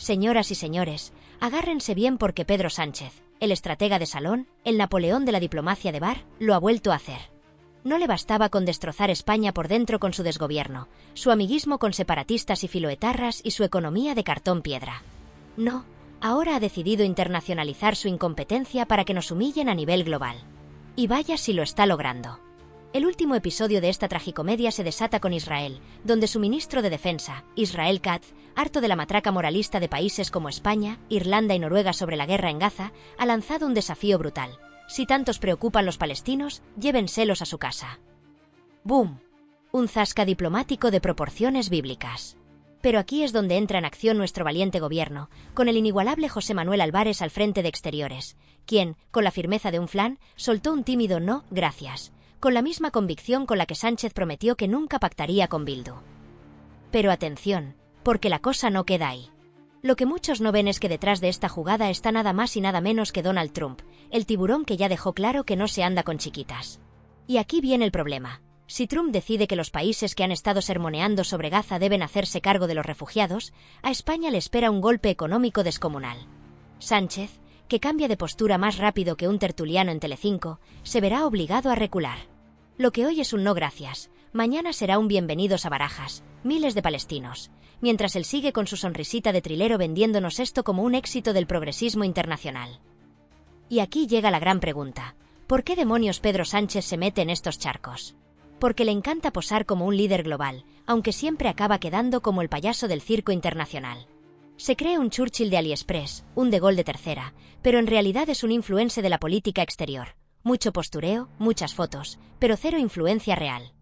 Señoras y señores, agárrense bien porque Pedro Sánchez, el estratega de salón, el Napoleón de la diplomacia de bar, lo ha vuelto a hacer. No le bastaba con destrozar España por dentro con su desgobierno, su amiguismo con separatistas y filoetarras y su economía de cartón piedra. No, ahora ha decidido internacionalizar su incompetencia para que nos humillen a nivel global. Y vaya si lo está logrando. El último episodio de esta tragicomedia se desata con Israel, donde su ministro de Defensa, Israel Katz, harto de la matraca moralista de países como España, Irlanda y Noruega sobre la guerra en Gaza, ha lanzado un desafío brutal. Si tantos preocupan los palestinos, llévenselos a su casa. ¡Boom! Un zasca diplomático de proporciones bíblicas. Pero aquí es donde entra en acción nuestro valiente gobierno, con el inigualable José Manuel Álvarez al frente de Exteriores, quien, con la firmeza de un flan, soltó un tímido no, gracias, con la misma convicción con la que Sánchez prometió que nunca pactaría con Bildu. Pero atención, porque la cosa no queda ahí. Lo que muchos no ven es que detrás de esta jugada está nada más y nada menos que Donald Trump, el tiburón que ya dejó claro que no se anda con chiquitas. Y aquí viene el problema. Si Trump decide que los países que han estado sermoneando sobre Gaza deben hacerse cargo de los refugiados, a España le espera un golpe económico descomunal. Sánchez, que cambia de postura más rápido que un tertuliano en Telecinco, se verá obligado a recular. Lo que hoy es un no gracias, mañana será un bienvenidos a Barajas, miles de palestinos, mientras él sigue con su sonrisita de trilero vendiéndonos esto como un éxito del progresismo internacional. Y aquí llega la gran pregunta: ¿por qué demonios Pedro Sánchez se mete en estos charcos? Porque le encanta posar como un líder global, aunque siempre acaba quedando como el payaso del circo internacional. Se cree un Churchill de AliExpress, un De Gaulle de tercera, pero en realidad es un influencer de la política exterior. Mucho postureo, muchas fotos, pero cero influencia real.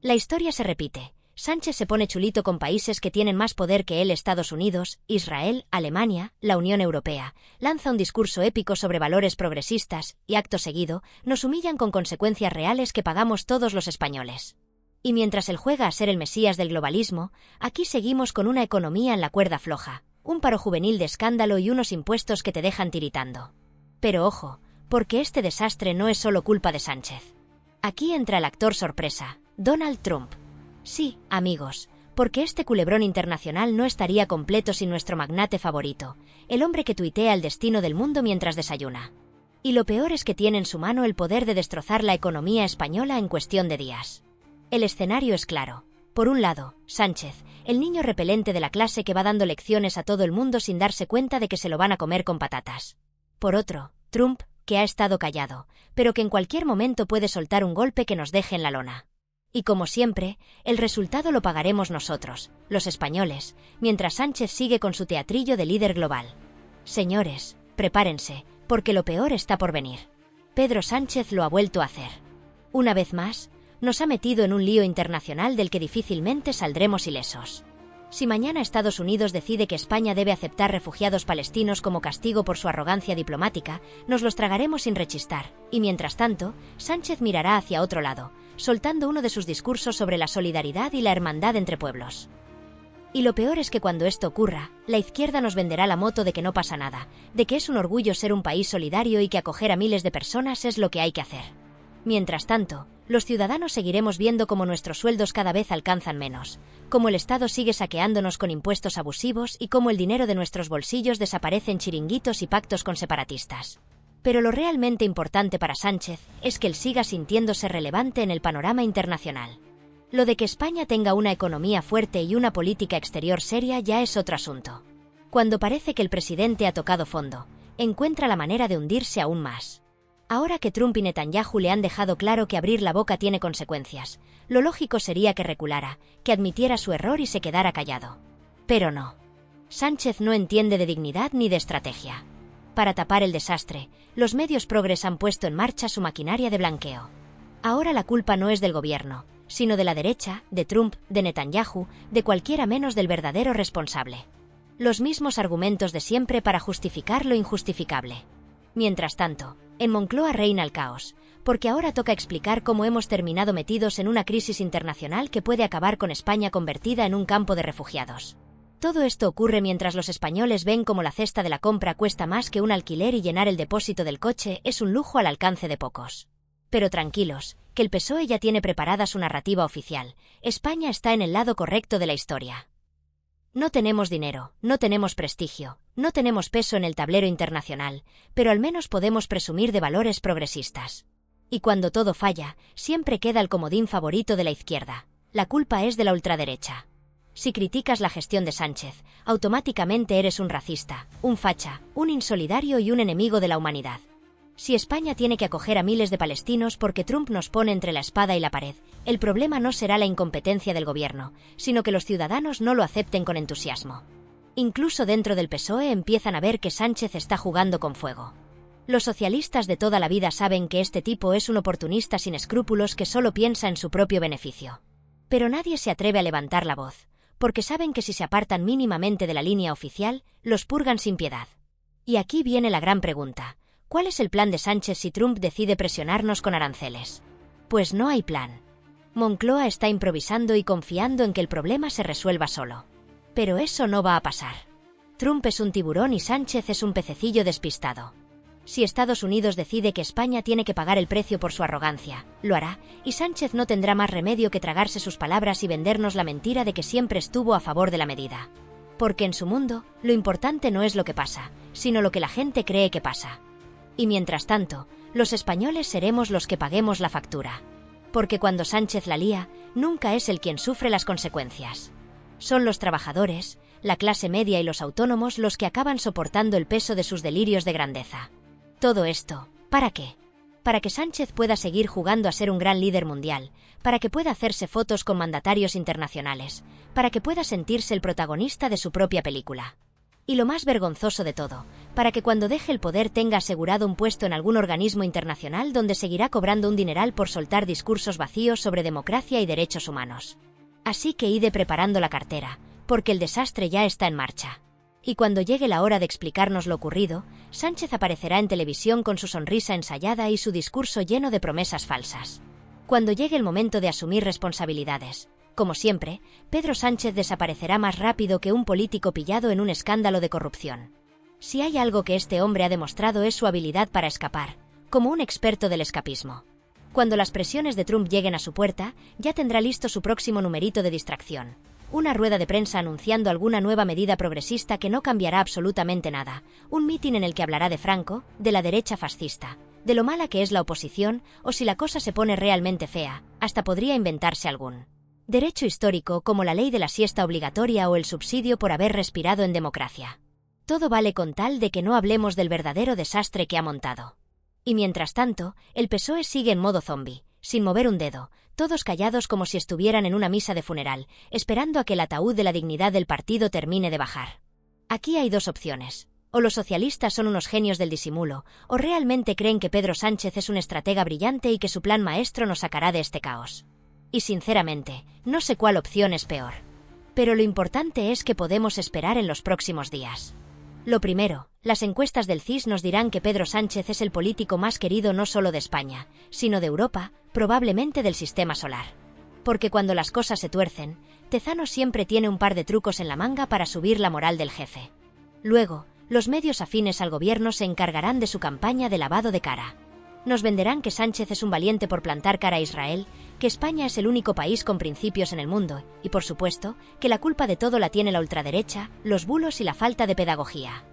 La historia se repite. Sánchez se pone chulito con países que tienen más poder que él: Estados Unidos, Israel, Alemania, la Unión Europea, lanza un discurso épico sobre valores progresistas y, acto seguido, nos humillan con consecuencias reales que pagamos todos los españoles. Y mientras él juega a ser el mesías del globalismo, aquí seguimos con una economía en la cuerda floja, un paro juvenil de escándalo y unos impuestos que te dejan tiritando. Pero ojo, porque este desastre no es solo culpa de Sánchez. Aquí entra el actor sorpresa, Donald Trump. Sí, amigos, porque este culebrón internacional no estaría completo sin nuestro magnate favorito, el hombre que tuitea el destino del mundo mientras desayuna. Y lo peor es que tiene en su mano el poder de destrozar la economía española en cuestión de días. El escenario es claro. Por un lado, Sánchez, el niño repelente de la clase que va dando lecciones a todo el mundo sin darse cuenta de que se lo van a comer con patatas. Por otro, Trump, que ha estado callado, pero que en cualquier momento puede soltar un golpe que nos deje en la lona. Y como siempre, el resultado lo pagaremos nosotros, los españoles, mientras Sánchez sigue con su teatrillo de líder global. Señores, prepárense, porque lo peor está por venir. Pedro Sánchez lo ha vuelto a hacer. Una vez más, nos ha metido en un lío internacional del que difícilmente saldremos ilesos. Si mañana Estados Unidos decide que España debe aceptar refugiados palestinos como castigo por su arrogancia diplomática, nos los tragaremos sin rechistar, y mientras tanto, Sánchez mirará hacia otro lado, soltando uno de sus discursos sobre la solidaridad y la hermandad entre pueblos. Y lo peor es que cuando esto ocurra, la izquierda nos venderá la moto de que no pasa nada, de que es un orgullo ser un país solidario y que acoger a miles de personas es lo que hay que hacer. Mientras tanto, los ciudadanos seguiremos viendo cómo nuestros sueldos cada vez alcanzan menos, cómo el Estado sigue saqueándonos con impuestos abusivos y cómo el dinero de nuestros bolsillos desaparece en chiringuitos y pactos con separatistas. Pero lo realmente importante para Sánchez es que él siga sintiéndose relevante en el panorama internacional. Lo de que España tenga una economía fuerte y una política exterior seria ya es otro asunto. Cuando parece que el presidente ha tocado fondo, encuentra la manera de hundirse aún más. Ahora que Trump y Netanyahu le han dejado claro que abrir la boca tiene consecuencias, lo lógico sería que reculara, que admitiera su error y se quedara callado. Pero no. Sánchez no entiende de dignidad ni de estrategia. Para tapar el desastre, los medios progres han puesto en marcha su maquinaria de blanqueo. Ahora la culpa no es del gobierno, sino de la derecha, de Trump, de Netanyahu, de cualquiera menos del verdadero responsable. Los mismos argumentos de siempre para justificar lo injustificable. Mientras tanto, en Moncloa reina el caos, porque ahora toca explicar cómo hemos terminado metidos en una crisis internacional que puede acabar con España convertida en un campo de refugiados. Todo esto ocurre mientras los españoles ven cómo la cesta de la compra cuesta más que un alquiler y llenar el depósito del coche es un lujo al alcance de pocos. Pero tranquilos, que el PSOE ya tiene preparada su narrativa oficial. España está en el lado correcto de la historia. No tenemos dinero, no tenemos prestigio, no tenemos peso en el tablero internacional, pero al menos podemos presumir de valores progresistas. Y cuando todo falla, siempre queda el comodín favorito de la izquierda. La culpa es de la ultraderecha. Si criticas la gestión de Sánchez, automáticamente eres un racista, un facha, un insolidario y un enemigo de la humanidad. Si España tiene que acoger a miles de palestinos porque Trump nos pone entre la espada y la pared, el problema no será la incompetencia del gobierno, sino que los ciudadanos no lo acepten con entusiasmo. Incluso dentro del PSOE empiezan a ver que Sánchez está jugando con fuego. Los socialistas de toda la vida saben que este tipo es un oportunista sin escrúpulos que solo piensa en su propio beneficio. Pero nadie se atreve a levantar la voz, porque saben que si se apartan mínimamente de la línea oficial, los purgan sin piedad. Y aquí viene la gran pregunta. ¿Cuál es el plan de Sánchez si Trump decide presionarnos con aranceles? Pues no hay plan. Moncloa está improvisando y confiando en que el problema se resuelva solo. Pero eso no va a pasar. Trump es un tiburón y Sánchez es un pececillo despistado. Si Estados Unidos decide que España tiene que pagar el precio por su arrogancia, lo hará, y Sánchez no tendrá más remedio que tragarse sus palabras y vendernos la mentira de que siempre estuvo a favor de la medida. Porque en su mundo, lo importante no es lo que pasa, sino lo que la gente cree que pasa. Y mientras tanto, los españoles seremos los que paguemos la factura. Porque cuando Sánchez la lía, nunca es él quien sufre las consecuencias. Son los trabajadores, la clase media y los autónomos los que acaban soportando el peso de sus delirios de grandeza. Todo esto, ¿para qué? Para que Sánchez pueda seguir jugando a ser un gran líder mundial, para que pueda hacerse fotos con mandatarios internacionales, para que pueda sentirse el protagonista de su propia película. Y lo más vergonzoso de todo, para que cuando deje el poder tenga asegurado un puesto en algún organismo internacional donde seguirá cobrando un dineral por soltar discursos vacíos sobre democracia y derechos humanos. Así que ide preparando la cartera, porque el desastre ya está en marcha. Y cuando llegue la hora de explicarnos lo ocurrido, Sánchez aparecerá en televisión con su sonrisa ensayada y su discurso lleno de promesas falsas. Cuando llegue el momento de asumir responsabilidades, como siempre, Pedro Sánchez desaparecerá más rápido que un político pillado en un escándalo de corrupción. Si hay algo que este hombre ha demostrado es su habilidad para escapar, como un experto del escapismo. Cuando las presiones de Trump lleguen a su puerta, ya tendrá listo su próximo numerito de distracción. Una rueda de prensa anunciando alguna nueva medida progresista que no cambiará absolutamente nada. Un mitin en el que hablará de Franco, de la derecha fascista, de lo mala que es la oposición, o si la cosa se pone realmente fea, hasta podría inventarse algún derecho histórico como la ley de la siesta obligatoria o el subsidio por haber respirado en democracia. Todo vale con tal de que no hablemos del verdadero desastre que ha montado. Y mientras tanto, el PSOE sigue en modo zombie, sin mover un dedo, todos callados como si estuvieran en una misa de funeral, esperando a que el ataúd de la dignidad del partido termine de bajar. Aquí hay dos opciones. O los socialistas son unos genios del disimulo, o realmente creen que Pedro Sánchez es un estratega brillante y que su plan maestro nos sacará de este caos. Y sinceramente, no sé cuál opción es peor. Pero lo importante es que podemos esperar en los próximos días. Lo primero, las encuestas del CIS nos dirán que Pedro Sánchez es el político más querido no solo de España, sino de Europa, probablemente del sistema solar. Porque cuando las cosas se tuercen, Tezano siempre tiene un par de trucos en la manga para subir la moral del jefe. Luego, los medios afines al gobierno se encargarán de su campaña de lavado de cara. Nos venderán que Sánchez es un valiente por plantar cara a Israel, que España es el único país con principios en el mundo, y por supuesto, que la culpa de todo la tiene la ultraderecha, los bulos y la falta de pedagogía.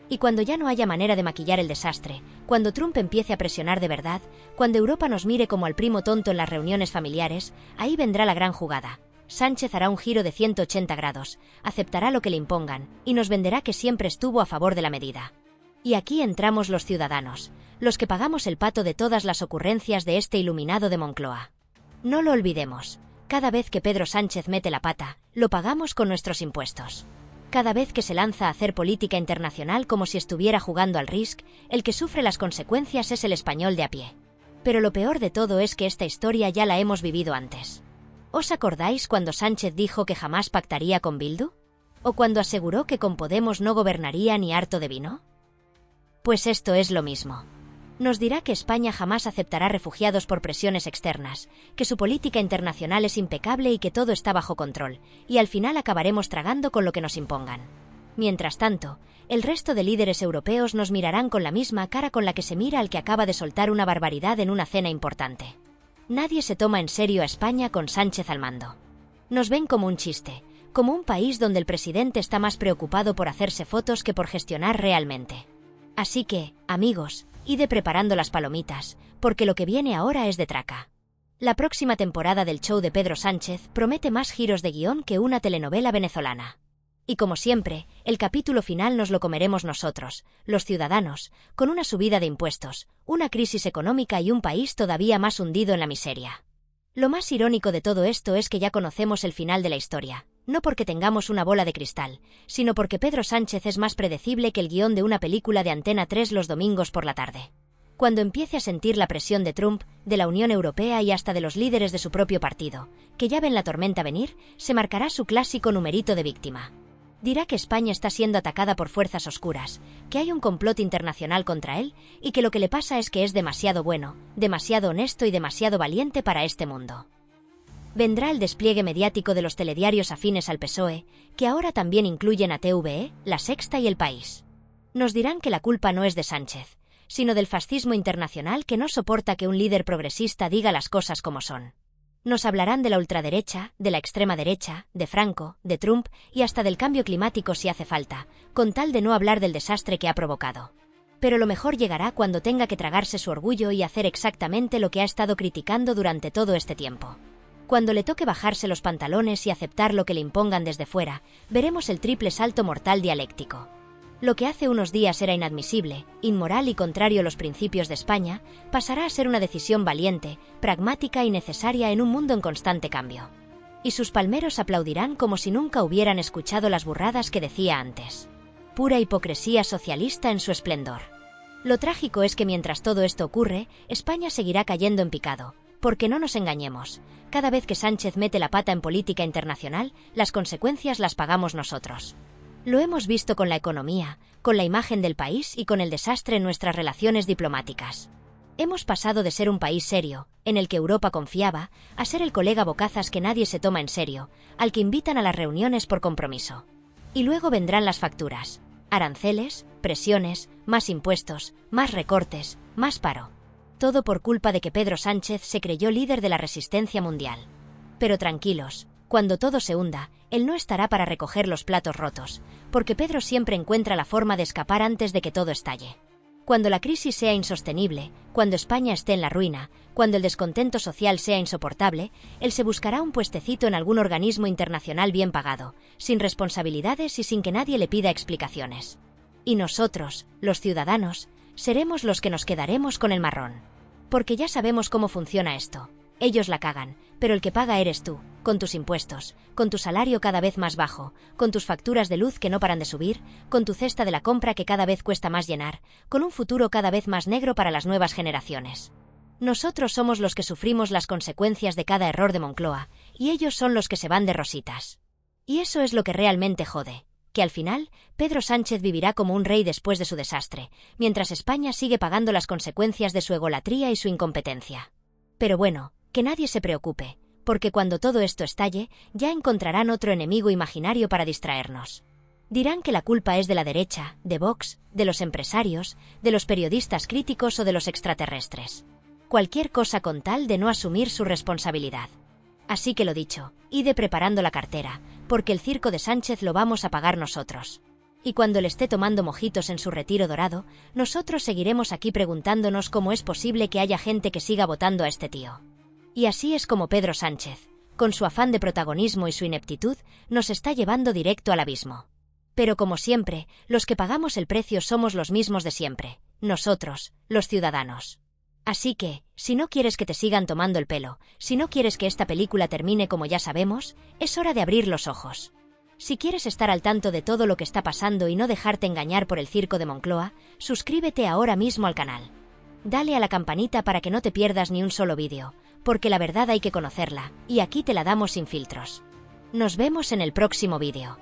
Y cuando ya no haya manera de maquillar el desastre, cuando Trump empiece a presionar de verdad, cuando Europa nos mire como al primo tonto en las reuniones familiares, ahí vendrá la gran jugada. Sánchez hará un giro de 180 grados, aceptará lo que le impongan, y nos venderá que siempre estuvo a favor de la medida. Y aquí entramos los ciudadanos, los que pagamos el pato de todas las ocurrencias de este iluminado de Moncloa. No lo olvidemos, cada vez que Pedro Sánchez mete la pata, lo pagamos con nuestros impuestos. Cada vez que se lanza a hacer política internacional como si estuviera jugando al Risk, el que sufre las consecuencias es el español de a pie. Pero lo peor de todo es que esta historia ya la hemos vivido antes. ¿Os acordáis cuando Sánchez dijo que jamás pactaría con Bildu? ¿O cuando aseguró que con Podemos no gobernaría ni harto de vino? Pues esto es lo mismo. Nos dirá que España jamás aceptará refugiados por presiones externas, que su política internacional es impecable y que todo está bajo control, y al final acabaremos tragando con lo que nos impongan. Mientras tanto, el resto de líderes europeos nos mirarán con la misma cara con la que se mira al que acaba de soltar una barbaridad en una cena importante. Nadie se toma en serio a España con Sánchez al mando. Nos ven como un chiste, como un país donde el presidente está más preocupado por hacerse fotos que por gestionar realmente. Así que, amigos, id preparando las palomitas, porque lo que viene ahora es de traca. La próxima temporada del show de Pedro Sánchez promete más giros de guión que una telenovela venezolana. Y como siempre, el capítulo final nos lo comeremos nosotros, los ciudadanos, con una subida de impuestos, una crisis económica y un país todavía más hundido en la miseria. Lo más irónico de todo esto es que ya conocemos el final de la historia, no porque tengamos una bola de cristal, sino porque Pedro Sánchez es más predecible que el guión de una película de Antena 3 los domingos por la tarde. Cuando empiece a sentir la presión de Trump, de la Unión Europea y hasta de los líderes de su propio partido, que ya ven la tormenta venir, se marcará su clásico numerito de víctima. Dirá que España está siendo atacada por fuerzas oscuras, que hay un complot internacional contra él y que lo que le pasa es que es demasiado bueno, demasiado honesto y demasiado valiente para este mundo. Vendrá el despliegue mediático de los telediarios afines al PSOE, que ahora también incluyen a TVE, La Sexta y El País. Nos dirán que la culpa no es de Sánchez, sino del fascismo internacional que no soporta que un líder progresista diga las cosas como son. Nos hablarán de la ultraderecha, de la extrema derecha, de Franco, de Trump y hasta del cambio climático si hace falta, con tal de no hablar del desastre que ha provocado. Pero lo mejor llegará cuando tenga que tragarse su orgullo y hacer exactamente lo que ha estado criticando durante todo este tiempo. Cuando le toque bajarse los pantalones y aceptar lo que le impongan desde fuera, veremos el triple salto mortal dialéctico. Lo que hace unos días era inadmisible, inmoral y contrario a los principios de España, pasará a ser una decisión valiente, pragmática y necesaria en un mundo en constante cambio. Y sus palmeros aplaudirán como si nunca hubieran escuchado las burradas que decía antes. Pura hipocresía socialista en su esplendor. Lo trágico es que mientras todo esto ocurre, España seguirá cayendo en picado, porque no nos engañemos, cada vez que Sánchez mete la pata en política internacional, las consecuencias las pagamos nosotros. Lo hemos visto con la economía, con la imagen del país y con el desastre en nuestras relaciones diplomáticas. Hemos pasado de ser un país serio, en el que Europa confiaba, a ser el colega bocazas que nadie se toma en serio, al que invitan a las reuniones por compromiso. Y luego vendrán las facturas: aranceles, presiones, más impuestos, más recortes, más paro. Todo por culpa de que Pedro Sánchez se creyó líder de la resistencia mundial. Pero tranquilos, cuando todo se hunda, él no estará para recoger los platos rotos, porque Pedro siempre encuentra la forma de escapar antes de que todo estalle. Cuando la crisis sea insostenible, cuando España esté en la ruina, cuando el descontento social sea insoportable, él se buscará un puestecito en algún organismo internacional bien pagado, sin responsabilidades y sin que nadie le pida explicaciones. Y nosotros, los ciudadanos, seremos los que nos quedaremos con el marrón. Porque ya sabemos cómo funciona esto. Ellos la cagan, pero el que paga eres tú, con tus impuestos, con tu salario cada vez más bajo, con tus facturas de luz que no paran de subir, con tu cesta de la compra que cada vez cuesta más llenar, con un futuro cada vez más negro para las nuevas generaciones. Nosotros somos los que sufrimos las consecuencias de cada error de Moncloa, y ellos son los que se van de rositas. Y eso es lo que realmente jode, que al final, Pedro Sánchez vivirá como un rey después de su desastre, mientras España sigue pagando las consecuencias de su egolatría y su incompetencia. Pero bueno, que nadie se preocupe, porque cuando todo esto estalle, ya encontrarán otro enemigo imaginario para distraernos. Dirán que la culpa es de la derecha, de Vox, de los empresarios, de los periodistas críticos o de los extraterrestres. Cualquier cosa con tal de no asumir su responsabilidad. Así que lo dicho, id preparando la cartera, porque el circo de Sánchez lo vamos a pagar nosotros. Y cuando le esté tomando mojitos en su retiro dorado, nosotros seguiremos aquí preguntándonos cómo es posible que haya gente que siga votando a este tío. Y así es como Pedro Sánchez, con su afán de protagonismo y su ineptitud, nos está llevando directo al abismo. Pero como siempre, los que pagamos el precio somos los mismos de siempre, nosotros, los ciudadanos. Así que, si no quieres que te sigan tomando el pelo, si no quieres que esta película termine como ya sabemos, es hora de abrir los ojos. Si quieres estar al tanto de todo lo que está pasando y no dejarte engañar por el circo de Moncloa, suscríbete ahora mismo al canal. Dale a la campanita para que no te pierdas ni un solo vídeo, porque la verdad hay que conocerla, y aquí te la damos sin filtros. Nos vemos en el próximo vídeo.